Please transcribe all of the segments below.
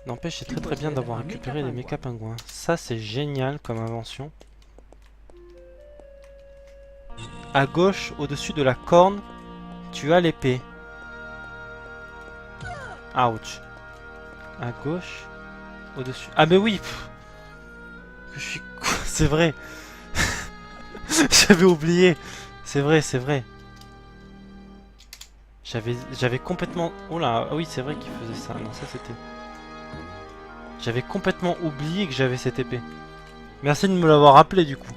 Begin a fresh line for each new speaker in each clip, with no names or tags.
N'empêche, c'est très très bien d'avoir récupéré les méca pingouins. Ça, c'est génial comme invention. À gauche, au-dessus de la corne, tu as l'épée. Ouch. À gauche, au-dessus. Ah, mais oui! Je suis con, c'est vrai. J'avais oublié. C'est vrai, c'est vrai. J'avais complètement... Oh là, ah oui, c'est vrai qu'il faisait ça. Non, ça c'était... J'avais complètement oublié que j'avais cette épée. Merci de me l'avoir rappelé du coup.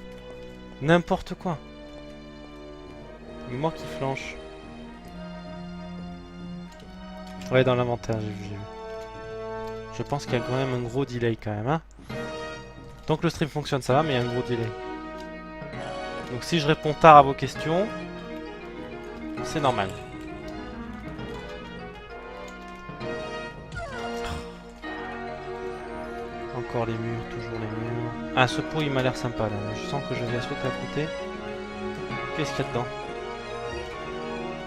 N'importe quoi. Moi qui flanche. Ouais, dans l'inventaire, j'ai vu. Je pense qu'il y a quand même un gros delay quand même, hein. Tant que le stream fonctionne, ça va, mais il y a un gros delay. Donc si je réponds tard à vos questions, c'est normal. Encore les murs, toujours les murs. Ah, ce pot il m'a l'air sympa là. Je sens que je vais sauter à côté. Qu'est-ce qu'il y a dedans?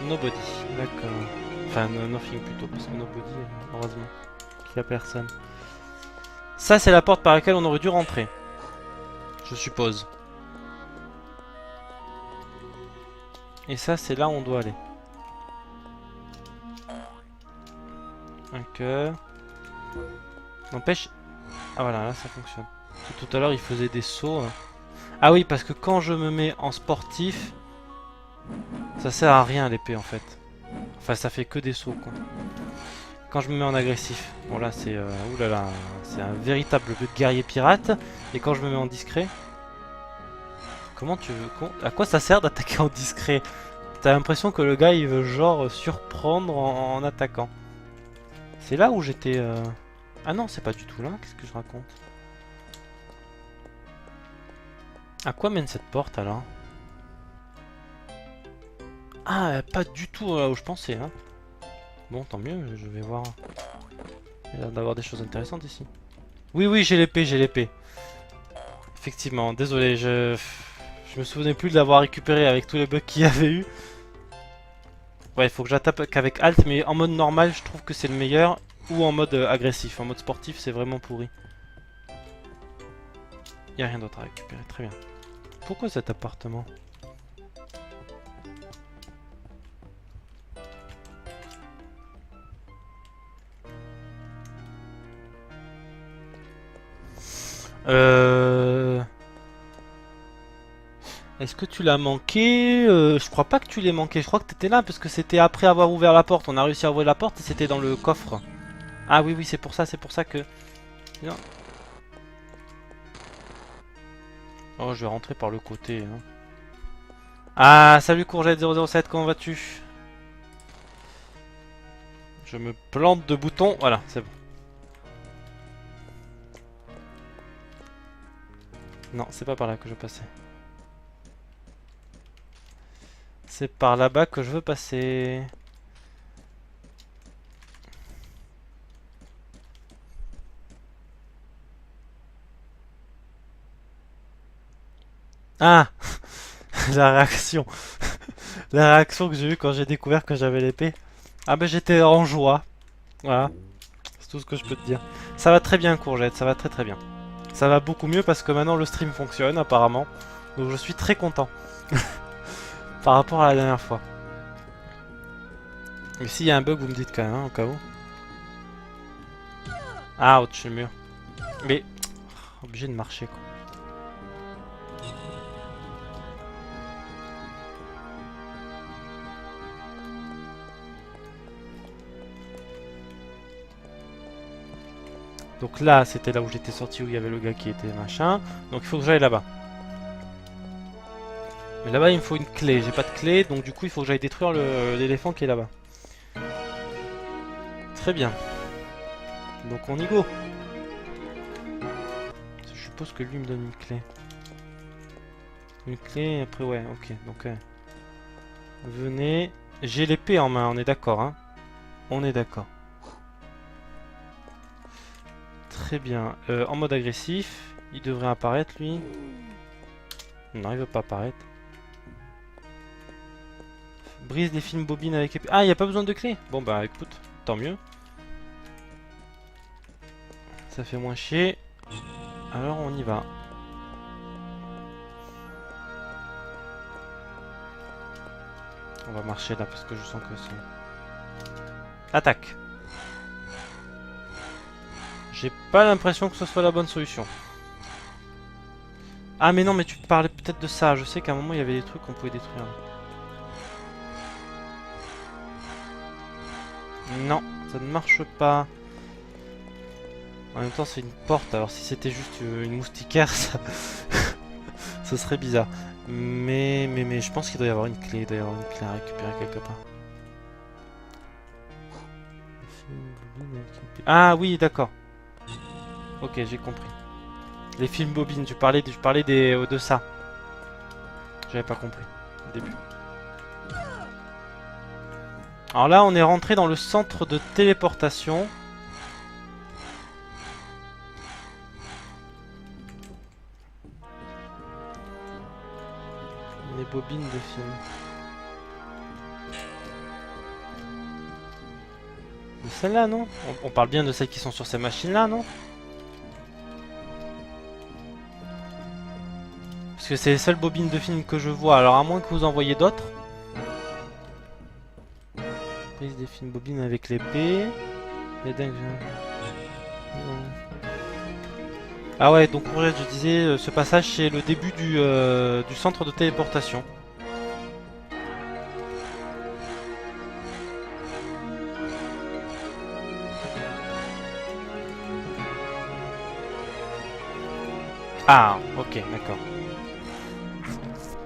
Nobody, d'accord. Enfin, nothing plutôt, parce que nobody, heureusement, qu'il n'y a personne. Ça, c'est la porte par laquelle on aurait dû rentrer. Je suppose. Et ça, c'est là où on doit aller. Un cœur. N'empêche... Ah voilà, là ça fonctionne. Tout à l'heure, il faisait des sauts. Hein. Ah oui, parce que quand je me mets en sportif, ça sert à rien l'épée en fait. Enfin, ça fait que des sauts quoi. Quand je me mets en agressif, bon là c'est oulala, c'est un véritable guerrier pirate. Et quand je me mets en discret, comment tu veux, à quoi ça sert d'attaquer en discret? T'as l'impression que le gars il veut genre surprendre en attaquant. C'est là où j'étais. Ah non, c'est pas du tout là. Qu'est-ce que je raconte? À quoi mène cette porte alors? Ah, pas du tout là où je pensais. Hein. Bon, tant mieux. Je vais voir. Il y a l'air d'avoir des choses intéressantes ici. Oui, oui, j'ai l'épée, j'ai l'épée. Effectivement, désolé, je me souvenais plus de l'avoir récupéré avec tous les bugs qu'il y avait eu. Ouais, il faut que j'attaque qu'avec Alt, mais en mode normal, je trouve que c'est le meilleur. Ou en mode agressif. En mode sportif, c'est vraiment pourri. Il n'y a rien d'autre à récupérer, très bien. Pourquoi cet appartement? Est-ce que tu l'as manqué? Je crois pas que tu l'aies manqué. Je crois que t'étais là parce que c'était après avoir ouvert la porte. On a réussi à ouvrir la porte et c'était dans le coffre. Ah oui, oui, c'est pour ça que... Non. Oh, je vais rentrer par le côté. Hein. Ah, salut Courgette007, comment vas-tu? Je me plante de boutons. Voilà, c'est bon. Non, c'est pas par là que je passais. C'est par là-bas que je veux passer. Ah la réaction. La réaction que j'ai eue quand j'ai découvert que j'avais l'épée. Ah ben j'étais en joie. Voilà. C'est tout ce que je peux te dire. Ça va très bien Courgette, ça va très très bien. Ça va beaucoup mieux parce que maintenant le stream fonctionne apparemment. Donc je suis très content. Par rapport à la dernière fois. Mais s'il y a un bug vous me dites quand même hein, au cas où. Ah au-dessus le mur. Mais obligé de marcher quoi. Donc là, c'était là où j'étais sorti, où il y avait le gars qui était machin. Donc il faut que j'aille là-bas. Mais là-bas, il me faut une clé. J'ai pas de clé, donc du coup, il faut que j'aille détruire l'éléphant qui est là-bas. Très bien. Donc on y go. Je suppose que lui me donne une clé. Une clé, après ouais, ok. Donc venez. J'ai l'épée en main, on est d'accord, hein. On est d'accord. Très bien. En mode agressif, il devrait apparaître lui. Non, il veut pas apparaître. Brise des films bobines avec épée. Ah, il n'y a pas besoin de clé. Bon bah écoute, tant mieux. Ça fait moins chier. Alors on y va. On va marcher là parce que je sens que c'est... Attaque. J'ai pas l'impression que ce soit la bonne solution. Ah mais non, mais tu parlais peut-être de ça. Je sais qu'à un moment il y avait des trucs qu'on pouvait détruire. Non, ça ne marche pas. En même temps c'est une porte, alors si c'était juste une moustiquaire, ça... ce serait bizarre. Mais je pense qu'il doit y avoir une clé, à récupérer quelque part. Ah oui, d'accord. Ok, j'ai compris. Les films bobines, je parlais de ça. J'avais pas compris au début. Alors là, on est rentré dans le centre de téléportation. Les bobines de films. De celles-là, non? On parle bien de celles qui sont sur ces machines-là, non? Parce que c'est les seules bobines de films que je vois. Alors à moins que vous en voyez d'autres. Prise des films bobines avec l'épée. Ah ouais, donc pour je disais, ce passage c'est le début du centre de téléportation. Ah, ok, d'accord.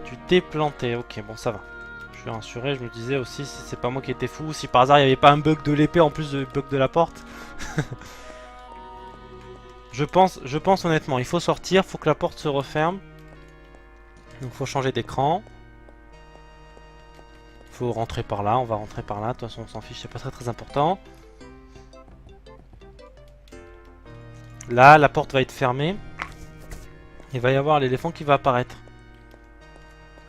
Tu t'es planté, ok, bon ça va. Je suis rassuré, je me disais aussi si c'est pas moi qui étais fou, si par hasard il n'y avait pas un bug de l'épée en plus du bug de la porte. je pense honnêtement, il faut sortir, faut que la porte se referme. Donc faut changer d'écran. Faut rentrer par là, on va rentrer par là, de toute façon on s'en fiche, c'est pas très important. Là, la porte va être fermée. Il va y avoir l'éléphant qui va apparaître.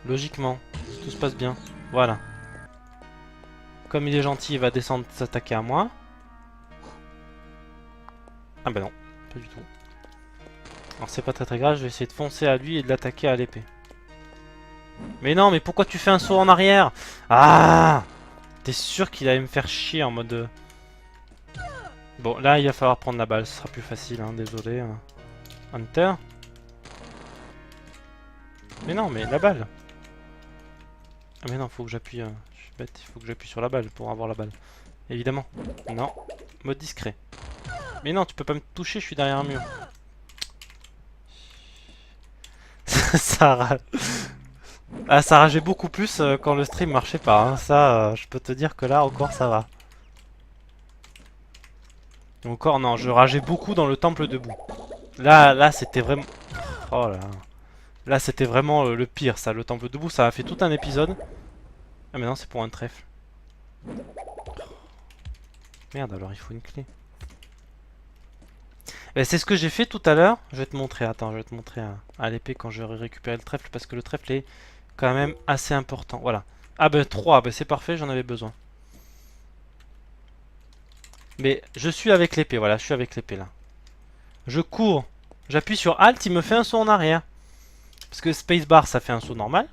Logiquement, si tout se passe bien. Voilà. Comme il est gentil, il va descendre s'attaquer à moi. Ah bah non, pas du tout. Alors c'est pas très grave, je vais essayer de foncer à lui et de l'attaquer à l'épée. Mais non, mais pourquoi tu fais un saut en arrière? Ah! T'es sûr qu'il allait me faire chier en mode... Bon, là il va falloir prendre la balle, ce sera plus facile, hein, désolé. Hunter. Mais non, mais la balle. Ah mais non, faut que j'appuie... je suis bête, il faut que j'appuie sur la balle pour avoir la balle. Évidemment. Non. Mode discret. Mais non, tu peux pas me toucher, je suis derrière un mur. ça, ah, ça rageait beaucoup plus quand le stream marchait pas. Hein. Ça, je peux te dire que là, encore, ça va. Encore, non, je rageais beaucoup dans le temple debout. Là, c'était vraiment... Oh là. Là, c'était vraiment le pire, ça. Le temple debout, ça a fait tout un épisode. Ah, mais non, c'est pour un trèfle. Merde, alors il faut une clé. C'est ce que j'ai fait tout à l'heure. Je vais te montrer, attends, je vais te montrer à l'épée quand j'aurai récupéré le trèfle. Parce que le trèfle est quand même assez important. Voilà. Ah ben 3, ben c'est parfait, j'en avais besoin. Mais je suis avec l'épée, voilà, je suis avec l'épée là. Je cours, j'appuie sur Alt, il me fait un saut en arrière. Parce que Spacebar ça fait un saut normal.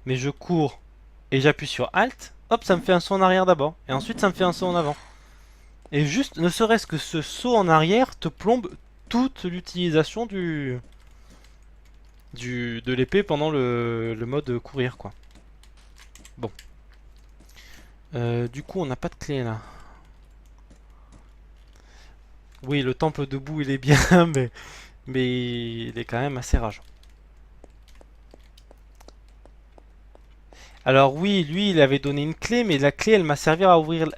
Mais je cours et j'appuie sur Alt, hop, ça me fait un saut en arrière d'abord. Et ensuite ça me fait un saut en avant. Et juste, ne serait-ce que ce saut en arrière te plombe toute l'utilisation de l'épée pendant le mode courir quoi. Bon. Du coup on n'a pas de clé là. Oui, le temple debout il est bien, mais il est quand même assez rageant. Alors oui, lui il avait donné une clé, mais la clé elle m'a servi à ouvrir,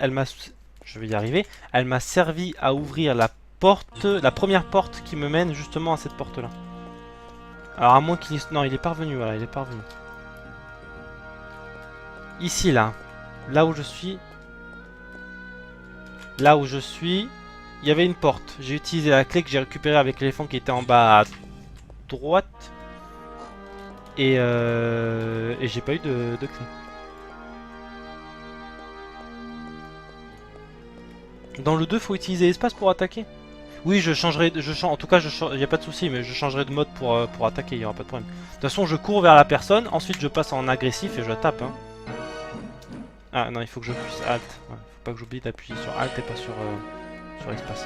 je vais y arriver, elle m'a servi à ouvrir la porte, la première porte qui me mène justement à cette porte là. Alors à moins qu'il... Non, il est parvenu, voilà, il est parvenu. Ici là, là où je suis, il y avait une porte. J'ai utilisé la clé que j'ai récupérée avec l'éléphant qui était en bas à droite. Et j'ai pas eu de clé. Dans le 2, faut utiliser l'espace pour attaquer. Oui, je changerai, en tout cas, il n'y a pas de souci, mais je changerai de mode pour attaquer, il n'y aura pas de problème. De toute façon, je cours vers la personne, ensuite je passe en agressif et je tape. Hein. Ah non, il faut que je puisse Alt. Ouais, faut pas que j'oublie d'appuyer sur Alt et pas sur espace.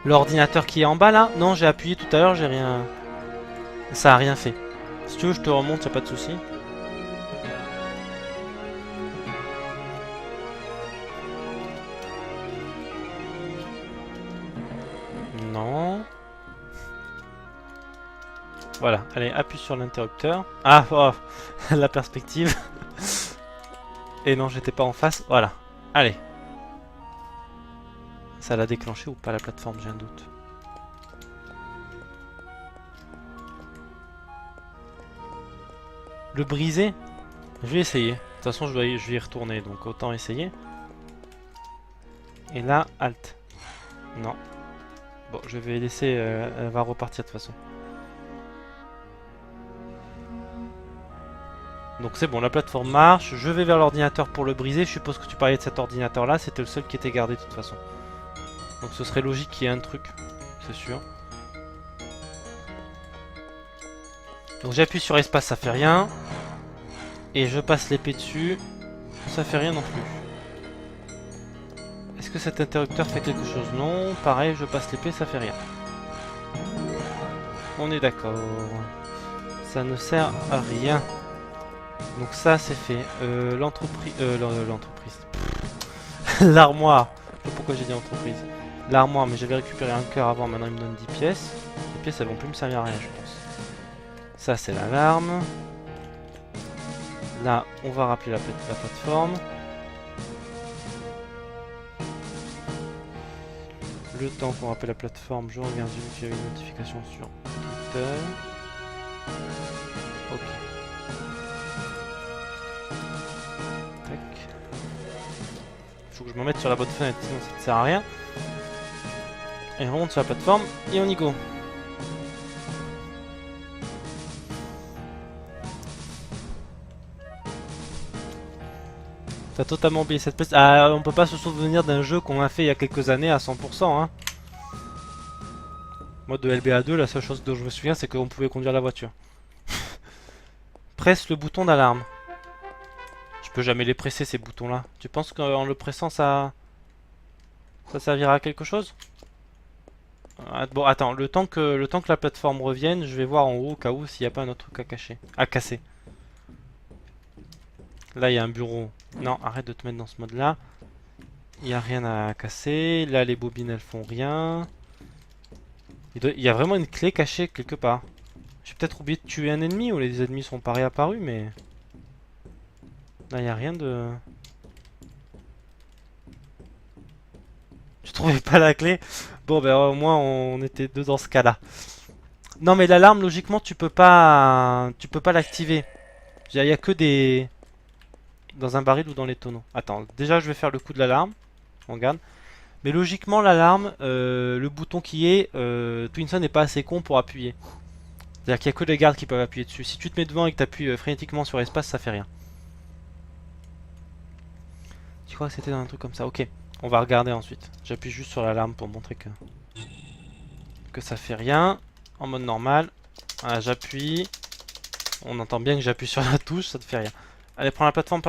L'ordinateur qui est en bas là? Non, j'ai appuyé tout à l'heure, j'ai rien. Ça a rien fait. Si tu veux, je te remonte, y a pas de souci. Non. Voilà, allez, appuie sur l'interrupteur. Ah, oh, la perspective. Et non, j'étais pas en face. Voilà. Allez. Ça l'a déclenché ou pas la plateforme, j'ai un doute. Le briser? Je vais essayer. De toute façon, je vais y retourner, donc autant essayer. Et là, Alt. Non. Bon, je vais laisser... elle va repartir de toute façon. Donc c'est bon, la plateforme marche. Je vais vers l'ordinateur pour le briser. Je suppose que tu parlais de cet ordinateur-là. C'était le seul qui était gardé de toute façon. Donc ce serait logique qu'il y ait un truc. C'est sûr. Donc j'appuie sur espace, ça fait rien. Et je passe l'épée dessus. Ça fait rien non plus. Est-ce que cet interrupteur fait quelque chose? Non. Pareil, je passe l'épée, ça fait rien. On est d'accord. Ça ne sert à rien. Donc ça c'est fait. L'entreprise... l'entreprise. L'armoire. Je sais pas pourquoi j'ai dit entreprise. L'armoire, mais j'avais récupéré un cœur avant, maintenant il me donne 10 pièces. Les pièces elles vont plus me servir à rien je pense. Ça c'est l'alarme. Là on va rappeler la plateforme. Le temps qu'on rappelle la plateforme, je regarde, j'ai vu qu'il y avait une notification sur Twitter. Ok. Tac. Faut que je me mette sur la bonne fenêtre, sinon ça ne sert à rien. Et on remonte sur la plateforme et on y go. T'as totalement oublié cette place. Ah, on peut pas se souvenir d'un jeu qu'on a fait il y a quelques années à 100%. Hein. Moi de LBA 2, la seule chose dont je me souviens, c'est qu'on pouvait conduire la voiture. Presse le bouton d'alarme. Je peux jamais les presser ces boutons là. Tu penses qu'en le pressant ça servira à quelque chose? Bon attends, le temps que la plateforme revienne, je vais voir en haut au cas où s'il n'y a pas un autre truc à cacher. À casser. Là il y a un bureau. Non, arrête de te mettre dans ce mode là. Il n'y a rien à casser. Là les bobines elles font rien. Il y a vraiment une clé cachée quelque part. J'ai peut-être oublié de tuer un ennemi ou les ennemis sont pas réapparus mais... Là il n'y a rien de... Je trouvais pas la clé. Bon ben au moins on était deux dans ce cas là. Non mais l'alarme logiquement tu peux pas l'activer. Il y a que des... Dans un baril ou dans les tonneaux. Attends, déjà je vais faire le coup de l'alarme. On regarde. Mais logiquement l'alarme, le bouton qui est, Twinson n'est pas assez con pour appuyer. C'est-à-dire qu'il n'y a que les gardes qui peuvent appuyer dessus. Si tu te mets devant et que tu appuies frénétiquement sur espace, ça fait rien. Tu crois que c'était dans un truc comme ça? Ok, on va regarder ensuite. J'appuie juste sur l'alarme pour montrer que ça fait rien. En mode normal. Voilà, j'appuie. On entend bien que j'appuie sur la touche, ça ne fait rien. Allez, prends la plateforme,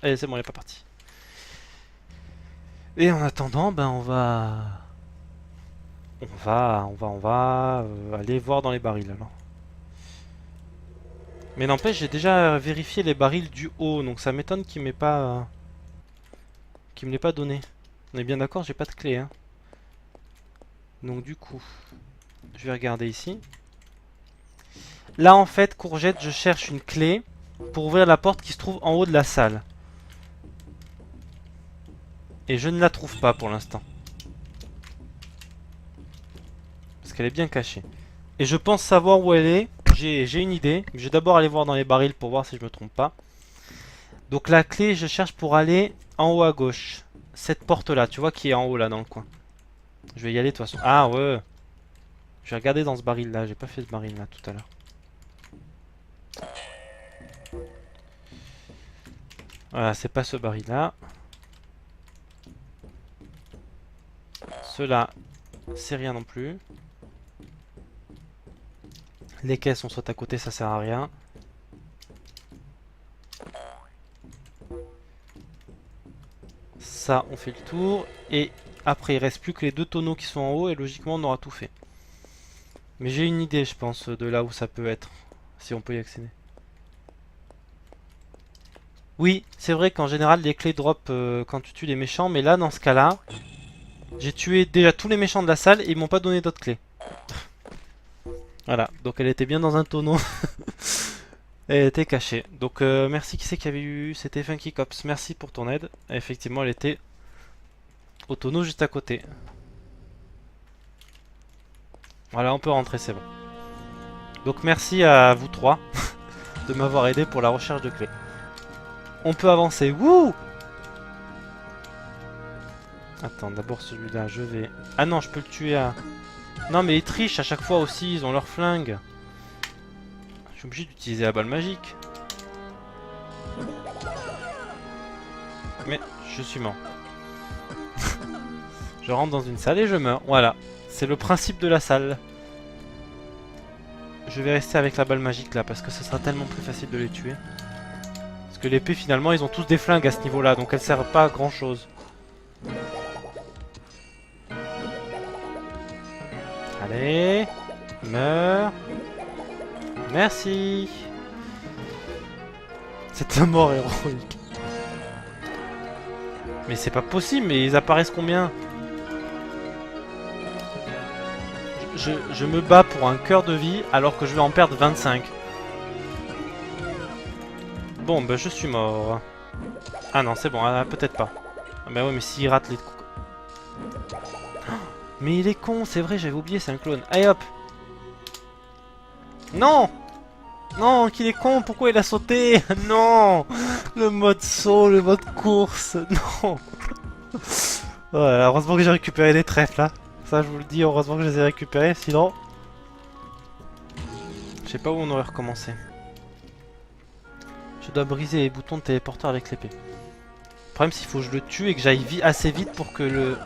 et c'est bon, elle est pas partie. Et en attendant, ben on va aller voir dans les barils alors. Mais n'empêche, j'ai déjà vérifié les barils du haut, donc ça m'étonne qu'il m'ait pas... qu'il me l'ait pas donné. On est bien d'accord, j'ai pas de clé, hein. Donc du coup, je vais regarder ici. Là en fait, courgette, je cherche une clé pour ouvrir la porte qui se trouve en haut de la salle. Et je ne la trouve pas pour l'instant. Parce qu'elle est bien cachée. Et je pense savoir où elle est. J'ai une idée. Je vais d'abord aller voir dans les barils pour voir si je me trompe pas. Donc la clé, je cherche pour aller en haut à gauche. Cette porte là, tu vois qui est en haut là dans le coin. Je vais y aller de toute façon. Ah ouais. Je vais regarder dans ce baril là. J'ai pas fait ce baril là tout à l'heure. Voilà, c'est pas ce baril là. Cela, c'est rien non plus. Les caisses, on saute à côté, ça sert à rien. Ça, on fait le tour. Et après, il reste plus que les 2 tonneaux qui sont en haut. Et logiquement, on aura tout fait. Mais j'ai une idée, je pense, de là où ça peut être. Si on peut y accéder. Oui, c'est vrai qu'en général, les clés drop quand tu tues les méchants. Mais là, dans ce cas-là, j'ai tué déjà tous les méchants de la salle et ils m'ont pas donné d'autres clés. Voilà, donc elle était bien dans un tonneau. Elle était cachée. Donc merci, qui c'est qui avait eu... C'était Funky Cops. Merci pour ton aide. Et effectivement, elle était au tonneau juste à côté. Voilà, on peut rentrer, c'est bon. Donc merci à vous trois de m'avoir aidé pour la recherche de clés. On peut avancer. Wouh! Attends, d'abord celui-là, je vais... Ah non, je peux le tuer à... Non, mais ils trichent à chaque fois aussi, ils ont leur flingue. Je suis obligé d'utiliser la balle magique. Mais je suis mort. Je rentre dans une salle et je meurs. Voilà, c'est le principe de la salle. Je vais rester avec la balle magique là, parce que ce sera tellement plus facile de les tuer. Parce que l'épée, finalement, ils ont tous des flingues à ce niveau-là, donc elle sert pas à grand chose. Allez, meurs. Merci. C'est un mort héroïque. Mais c'est pas possible, mais ils apparaissent combien? Je me bats pour un cœur de vie alors que je vais en perdre 25. Bon, bah je suis mort. Ah non, c'est bon, ah, peut-être pas. Ah bah ouais, mais s'il rate les coups... Mais il est con, c'est vrai, j'avais oublié, c'est un clone. Allez hop. Non. Non, qu'il est con, pourquoi il a sauté? Non. Le mode saut, le mode course, non. Voilà, heureusement que j'ai récupéré les trèfles là. Ça je vous le dis, heureusement que je les ai récupérés, sinon... Je sais pas où on aurait recommencé. Je dois briser les boutons de téléporteur avec l'épée. Le problème c'est qu'il faut que je le tue et que j'aille assez vite pour que le...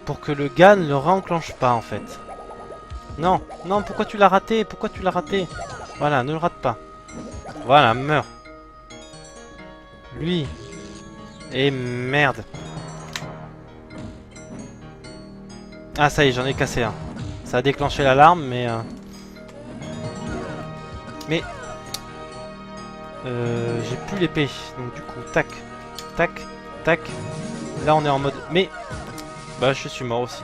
Pour que le gars ne le réenclenche pas en fait. Non, non, pourquoi tu l'as raté? Pourquoi tu l'as raté? Voilà, ne le rate pas. Voilà, meurs. Lui. Et merde. Ah ça y est, j'en ai cassé un. Ça a déclenché l'alarme, mais... Mais... j'ai plus l'épée. Donc du coup, tac, tac, tac. Là on est en mode... Mais... Bah je suis mort aussi.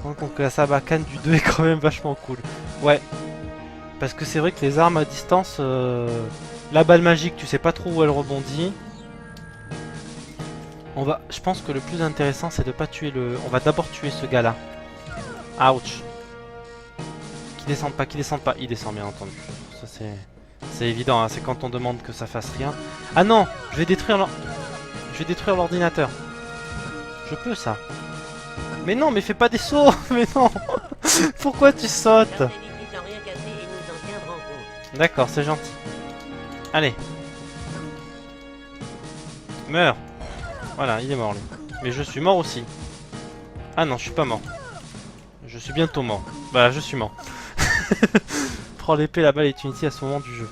Donc la sabacane du 2 est quand même vachement cool. Ouais. Parce que c'est vrai que les armes à distance... La balle magique, tu sais pas trop où elle rebondit. On va... Je pense que le plus intéressant c'est de pas tuer le... On va d'abord tuer ce gars là. Ouch. Qu'il descende pas, qu'il descende pas. Il descend bien entendu. Ça c'est évident, hein. C'est quand on demande que ça fasse rien. Ah non, je vais détruire l'ordinateur. Je peux ça. Mais non, mais fais pas des sauts. Mais non. Pourquoi tu sautes? D'accord, c'est gentil. Allez. Meurs. Voilà, il est mort lui. Mais je suis mort aussi. Ah non, je suis pas mort. Je suis bientôt mort. Bah, je suis mort. Prends l'épée, la balle est inutile à ce moment du jeu.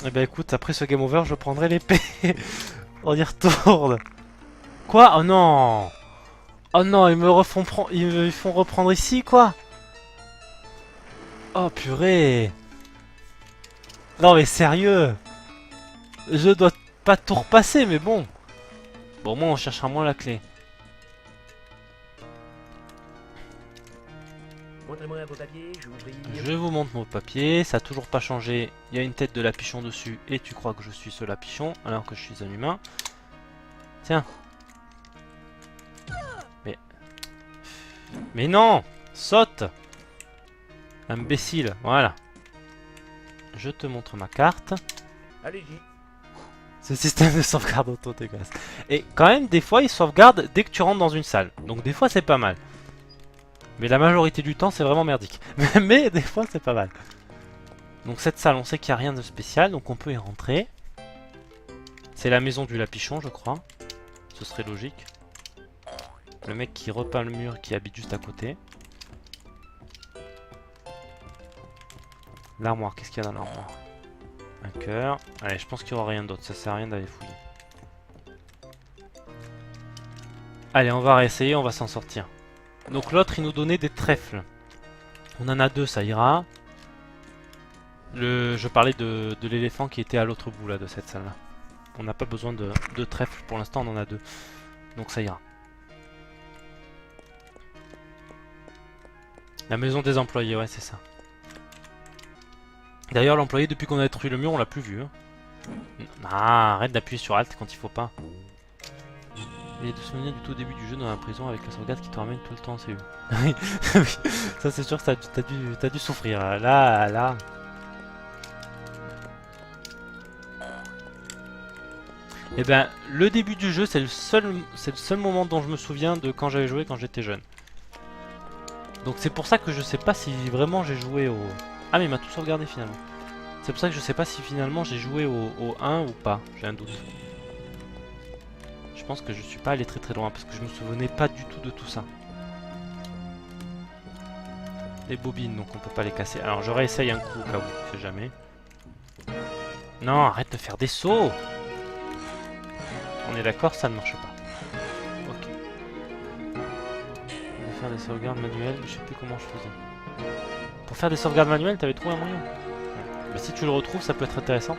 Eh ben écoute, après ce game over, je prendrai l'épée. On y retourne. Quoi? Oh non. Oh non, ils me font reprendre ici, quoi. Oh purée. Non mais sérieux. Je dois pas tout repasser, mais bon. Bon, moi on cherchera moins la clé.
Montrez-moi vos papiers, j'ouvre.
Je vous montre mon papier, ça a toujours pas changé. Il y a une tête de Lapichon dessus et tu crois que je suis ce Lapichon alors que je suis un humain. Tiens. Mais non. Saute. Imbécile, voilà. Je te montre ma carte.
Allez-y.
Ce système de sauvegarde auto dégueulasse. Et quand même, des fois, il sauvegarde dès que tu rentres dans une salle. Donc des fois, c'est pas mal. Mais la majorité du temps, c'est vraiment merdique. Mais des fois, c'est pas mal. Donc cette salle, on sait qu'il n'y a rien de spécial, donc on peut y rentrer. C'est la maison du Lapichon, je crois. Ce serait logique. Le mec qui repeint le mur, qui habite juste à côté. L'armoire, qu'est-ce qu'il y a dans l'armoire? Un cœur. Allez, je pense qu'il n'y aura rien d'autre, ça sert à rien d'aller fouiller. Allez, on va réessayer, on va s'en sortir. Donc l'autre, il nous donnait des trèfles. On en a deux, ça ira. Je parlais de l'éléphant qui était à l'autre bout là, de cette salle là. On n'a pas besoin de trèfles pour l'instant, on en a deux. Donc ça ira. La maison des employés, ouais, c'est ça. D'ailleurs, l'employé, depuis qu'on a détruit le mur, on l'a plus vu. Hein. Ah, arrête d'appuyer sur Alt quand il faut pas. Il y a des souvenirs du tout début du jeu dans la prison avec la sauvegarde qui te ramène tout le temps, c'est oui. Ça c'est sûr que t'as dû souffrir. Là. Et ben, le début du jeu, c'est le seul moment dont je me souviens de quand j'avais joué quand j'étais jeune. Donc c'est pour ça que je sais pas si vraiment j'ai joué au... Ah mais il m'a tout sauvegardé finalement. C'est pour ça que je sais pas si finalement j'ai joué au 1 ou pas, j'ai un doute. Je pense que je suis pas allé très loin parce que je me souvenais pas du tout de tout ça. Les bobines, donc on peut pas les casser. Alors je réessaye un coup au cas où, je sais jamais. Non, arrête de faire des sauts. On est d'accord, ça ne marche pas. Ok. On va faire des sauvegardes manuelles, je sais plus comment je faisais. Pour faire des sauvegardes manuelles, t'avais trouvé un moyen. Bah, si tu le retrouves, ça peut être intéressant.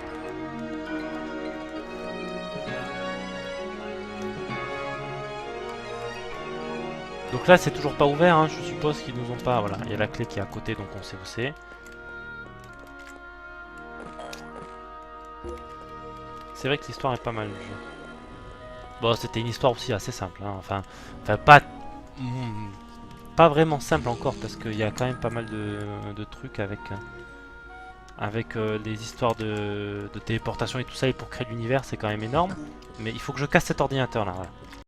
Donc là, c'est toujours pas ouvert, hein. Je suppose qu'ils nous ont pas... Voilà, il y a la clé qui est à côté, donc on sait où c'est. C'est vrai que l'histoire est pas mal. Bon, c'était une histoire aussi assez simple, hein. Enfin pas vraiment simple encore, parce qu'il y a quand même pas mal de trucs avec les histoires de téléportation et tout ça, et pour créer l'univers, c'est quand même énorme. Mais il faut que je casse cet ordinateur là. Voilà.